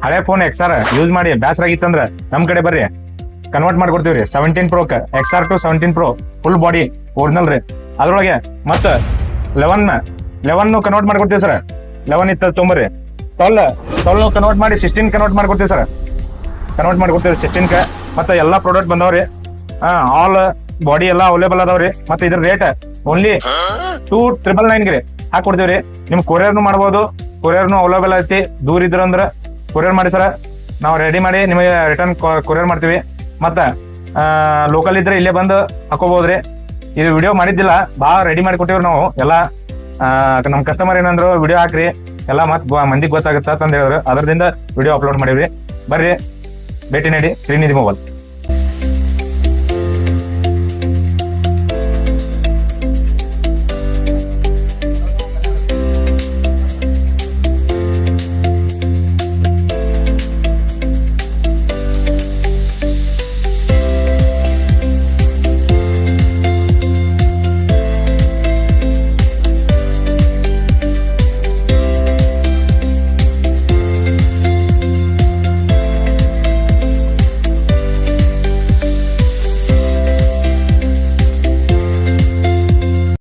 ಹಳೆ phone XR use ಮಾಡಿ ಬ್ಯಾಸರ ಆಗಿತ್ತಂದ್ರ ನಮ್ ಕಡೆ ಬರ್ರಿ, ಕನ್ವರ್ಟ್ ಮಾಡ್ಕೊಡ್ತೀವ್ರಿ. 17 Pro XR to 17 Pro full body original ರೀ. ಅದ್ರೊಳಗೆ ಮತ್ತ 11 ಕನ್ವರ್ಟ್ ಮಾಡ್ಕೊಡ್ತೀವಿ ಸರ್. 11 ಇತ್ತ ತೊಂಬರ್ರಿ. 12 ಕನ್ವರ್ಟ್ ಮಾಡಿ 16 ಕನ್ವರ್ಟ್ ಮಾಡ್ಕೊಡ್ತೀವಿ ಸರ್. ಕನ್ವರ್ಟ್ ಮಾಡ್ಕೊಡ್ತೀವಿ 16 ಮತ್ತೆ ಎಲ್ಲಾ ಪ್ರಾಡಕ್ಟ್ ಬಂದವ್ರಿ. ಆಲ್ ಬಾಡಿ ಎಲ್ಲಾ ಅವೈಲೇಬಲ್ ಅದಾವ್ರಿ. ಮತ್ತೆ ಇದ್ರ ರೇಟ್ ಓನ್ಲಿ 2,999 ರೀ ಹಾಕೊಡ್ತೀವ್ರಿ. ನಿಮ್ ಕೊರಿಯರ್ನು ಮಾಡ್ಬೋದು, ಕೊರಿಯರ್ನು ಅವೈಲೇಬಲ್ ಐತಿ. ದೂರ ಇದ್ರ ಅಂದ್ರ ಕೊರಿಯರ್ ಮಾಡಿ ಸರ್, ನಾವು ರೆಡಿ ಮಾಡಿ ನಿಮಗೆ ರಿಟರ್ನ್ ಕೊರಿಯರ್ ಮಾಡ್ತೀವಿ. ಮತ್ತ ಲೋಕಲ್ ಇದ್ರೆ ಇಲ್ಲೇ ಬಂದು ಹಾಕೋಬಹುದ್ರಿ. ಇದು ವಿಡಿಯೋ ಮಾಡಿದ್ದಿಲ್ಲ, ಭಾಳ ರೆಡಿ ಮಾಡಿ ಕೊಟ್ಟಿವ್ರಿ ನಾವು ಎಲ್ಲಾ. ನಮ್ ಕಸ್ಟಮರ್ ಏನಂದ್ರು ವಿಡಿಯೋ ಹಾಕ್ರಿ ಎಲ್ಲಾ ಮತ್ ಮಂದಿಗೆ ಗೊತ್ತಾಗುತ್ತ ಅಂತ ಹೇಳಿದ್ರು. ಅದರಿಂದ ವಿಡಿಯೋ ಅಪ್ಲೋಡ್ ಮಾಡಿವ್ರಿ. ಬರ್ರಿ ಭೇಟಿ ನೀಡಿ ಶ್ರೀನಿಧಿ ಮೊಬೈಲ್.